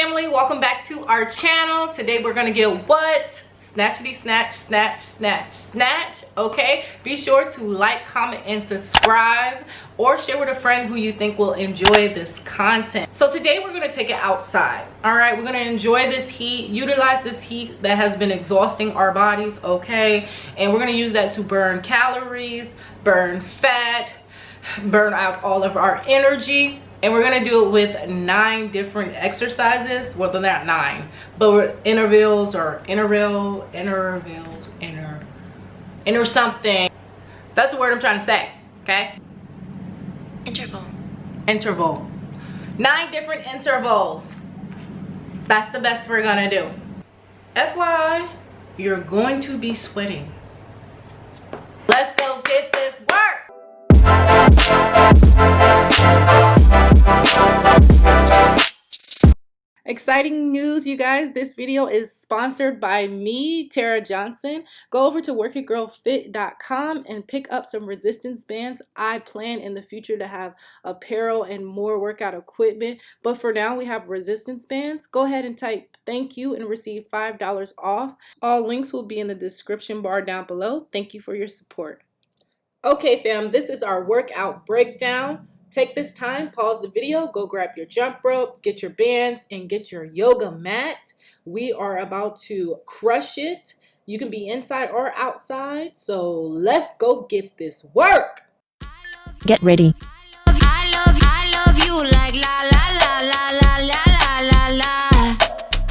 family, welcome back to our channel. Today we're gonna get what? Snatchity snatch, snatch, snatch, snatch. Okay, be sure to like, comment, and subscribe, or share with a friend who you think will enjoy this content. So today we're gonna take it outside. All right, we're gonna enjoy this heat, utilize this heat that has been exhausting our bodies. Okay, and we're gonna use that to burn calories, burn fat, burn out all of our energy. And we're gonna do it with 9 different exercises. Well, they're not 9, but intervals or inner something. That's the word I'm trying to say. Okay. Interval. 9 different intervals. That's the best we're gonna do. FYI, you're going to be sweating. Let's go get this work. Exciting news, you guys. This video is sponsored by me, Tara Johnson. Go over to workitgirlfit.com and pick up some resistance bands. I plan in the future to have apparel and more workout equipment, but for now we have resistance bands. Go ahead and type thank you and receive $5 off. All links will be in the description bar down below. Thank you for your support. Okay fam, this is our workout breakdown. Take this time, pause the video, go grab your jump rope, get your bands, and get your yoga mat. We are about to crush it. You can be inside or outside, so let's go get this work. Get ready. I love you like la la la la la la la la.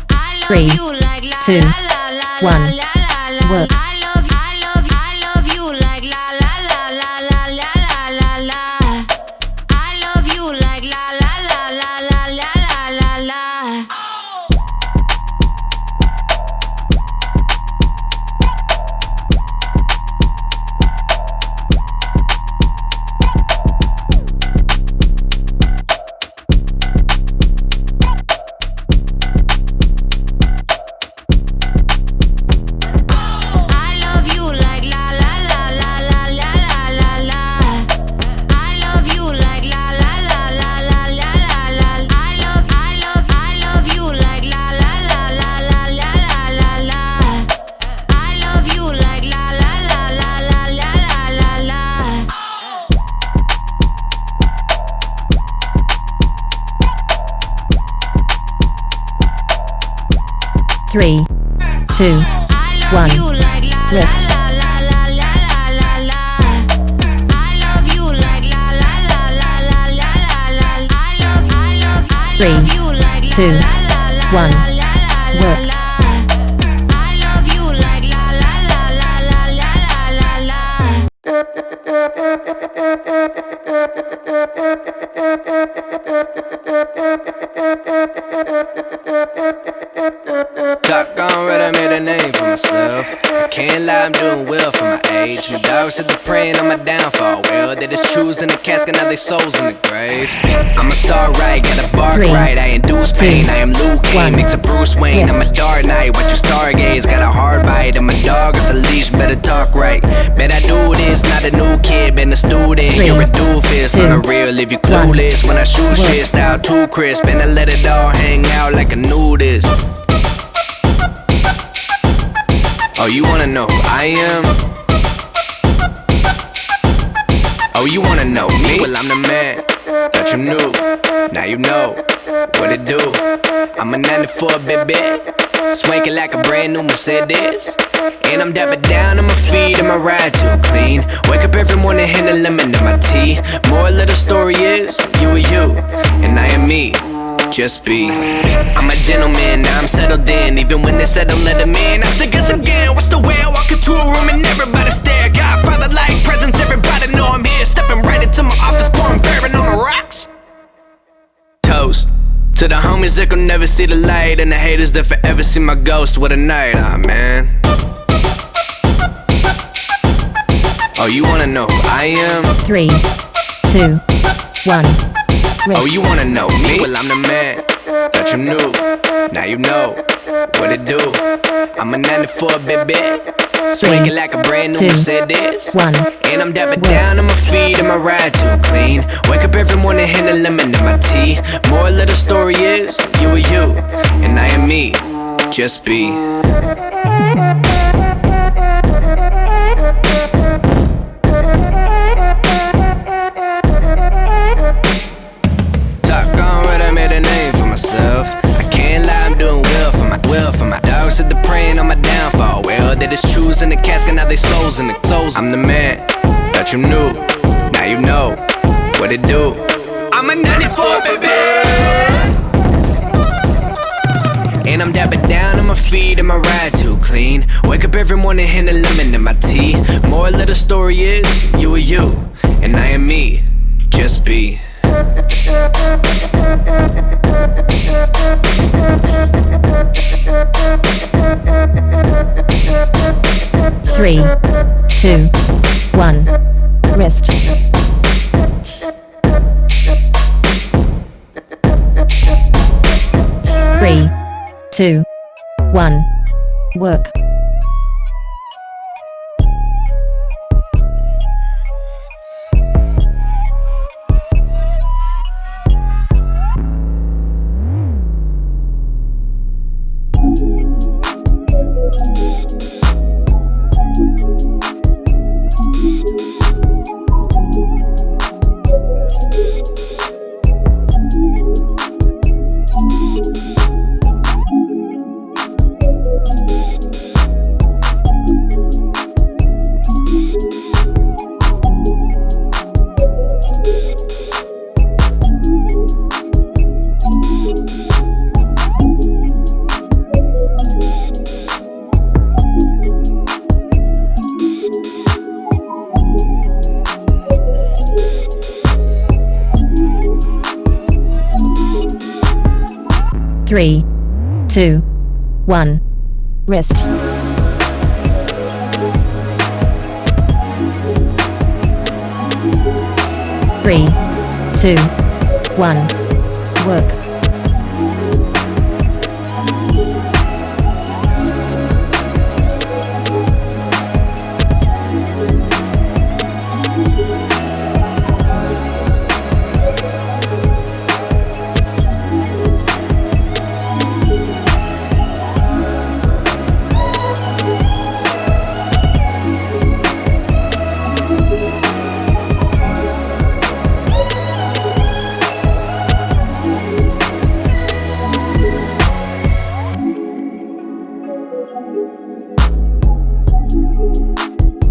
I love 3, you like la 2, la la la 1, la la. work. I love you like la la la la la la la la. I love you like la la la la la la la la. 3, 2, 1, rest. 3, 2, 1, work. Clock on red, I made a name for myself. I can't lie, I'm doing well for my age. My dogs said they're praying on my downfall. Well, they just choosing the casket, now they souls in the grave. I'm a star right, gotta bark 3, right. I induce pain, 2, I am Luke Kane, 1, makes a Bruce Wayne. I'm a dark knight, watch you stargaze. Got a hard bite, I'm a dog at the leash, better talk right. Bet I do this, not a new kid, been a student. 3, You're a doofus, 2, on the real, if you clueless. When I shoot shit, style too crisp, and I let it all hang out like a nudist. Oh, you wanna know who I am? Oh, you wanna know me? Well, I'm the man. Thought you knew. Now you know what it do. I'm a 94 baby, swanking like a brand new Mercedes. And I'm dapping down on my feet and my ride too clean. Wake up every morning, hand a lemon in my tea. Moral of the story is, you are you, and I am me. Just be. I'm a gentleman, now I'm settled in. Even when they said don't let him in, I said guess again. What's the way I walk into a room and everybody stare? Godfather like presence, everybody know I'm here. Stepping right into my office, pouring bourbon on the rocks. Toast to the homies that could never see the light, and the haters that forever see my ghost. What a night, ah man. Oh, you wanna know who I am? 3, 2, 1, rest. Oh, you wanna know me? Well, I'm the man. Thought you knew. Now you know what it do. I'm a 94 baby, Swing it like a brand new 2, Mercedes. 1. And I'm dapping down on my feet and my ride too clean. Wake up every morning, hit a lemon in my tea. Moral of the story is, you are you, and I am me. Just be. Talk on right, I made a name for myself. I can't lie, I'm doing well for my dogs said they're praying on my downfall. Well, they just choose in the casket, now they souls in the souls. I'm the man that you knew, now you know what it do. I'm a 94, baby. And I'm dapping down on my feet and my ride too clean. Wake up every morning, hit a lemon in my tea. Moral of the story is, you are you, and I am me. Just be. 3, 2, 1. Wrist. 3, 2, 1. Work. Three, two, one. Wrist. 3, 2, 1. Work.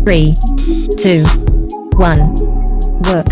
Three, two, one. Work.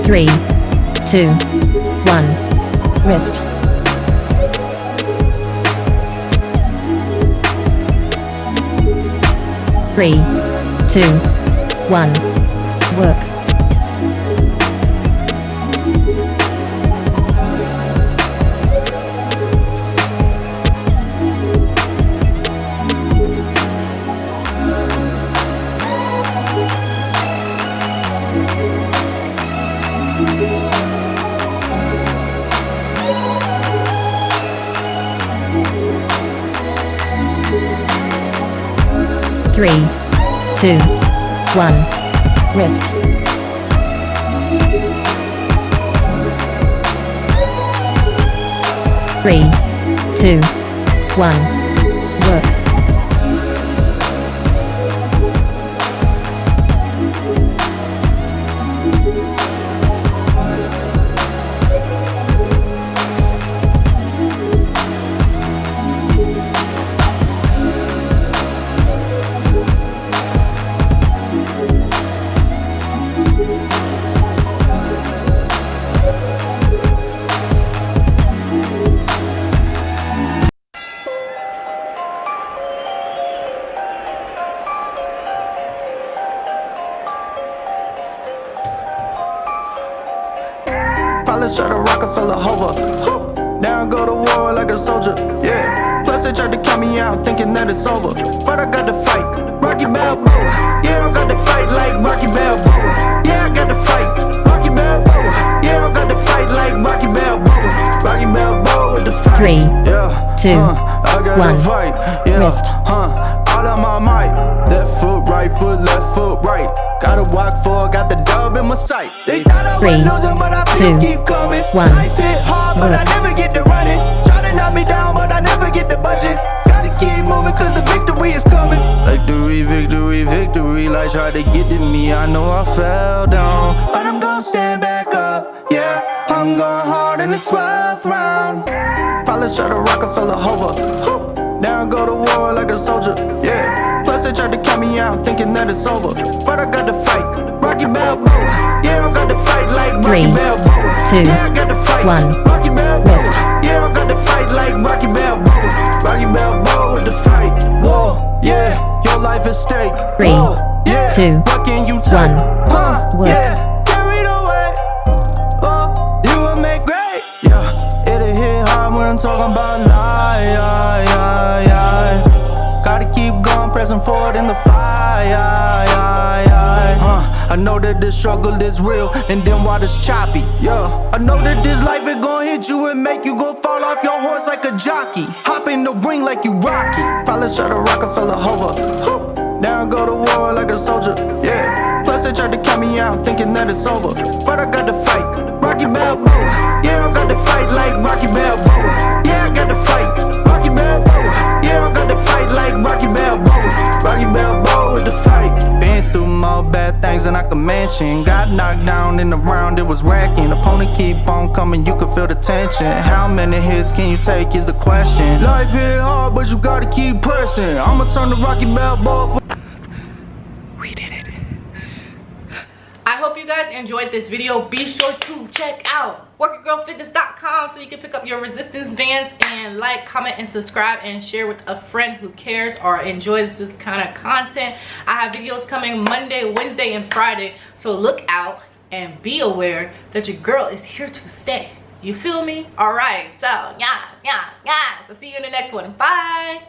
Three, two, one. Wrist. Three, two, one. Work. Three, two, one. Wrist. Three, two, one. Work. Probably shot a Rockefeller hover. Now I go to war like a soldier, yeah. Plus they tried to count me out thinking that it's over, but I got to fight. Rocky Balboa, yeah, I got to fight like Rocky Balboa. Yeah, I got to fight. Rocky Balboa, yeah, I got to fight like Rocky Balboa. Rocky Balboa with the fight. 3, Yeah, 2, I got 1. to fight. Yeah, Wrist. All of my might. Left foot, right foot, left foot, right. Gotta walk forward, got the dub in my sight. They thought I was 3, losing, but I still 2, keep coming. 1. Life hit hard, but I never get to running. Try to knock me down, but I never get the budget. Gotta keep moving, cause the victory is coming. Victory, victory, victory. Life tried to get to me, I know I fell down, but I'm gonna stand back up, yeah. I'm going hard in the 12th round. Probably shot a Rockefeller hover. Now I go to war like a soldier, yeah. Plus they tried to count me out thinking that it's over, but I got to fight. Rocky Balboa, yeah, I got to fight like Rocky 3, Balboa. 2, Yeah, I got to fight. 1. Rocky Balboa, Wrist. yeah, I got to fight like Rocky Balboa. Rocky Balboa with the fight. Whoa, yeah, your life is stake. 3, Whoa, yeah, 2, what can you take? 1. Work. Yeah, carried away. Oh, you will make great. Yeah, it'll hit hard when I'm talking about life. Gotta keep going, pressing forward in the fire. I know that the struggle is real, and then water's choppy. Yeah, I know that this life is gonna hit you and make you go fall off your horse like a jockey. Hop in the ring like you Rocky. Probably shot a Rockefeller hover. Now I go to war like a soldier, yeah. Plus they tried to count me out thinking that it's over, but I got to fight. Rocky Balboa, yeah, I got to fight like Rocky Balboa. Yeah, I got to fight. Rocky Balboa, yeah, I got to fight like Rocky Balboa. Rocky Balboa with the fight. Been through more bad things than I can mention. Got knocked down in the round, it was wrecking. Opponent keep on coming, you can feel the tension. How many hits can you take is the question. Life hit hard, but you gotta keep pressing. I'ma turn to Rocky Balboa for We did it. I hope you guys enjoyed this video. Be sure to check out workitgirlfitness.com so you can pick up your resistance bands, and like, comment, and subscribe, and share with a friend who cares or enjoys this kind of content. I have videos coming Monday, Wednesday, and Friday, so look out and be aware that your girl is here to stay. You feel me? All right, so yeah. I'll see you in the next one. Bye.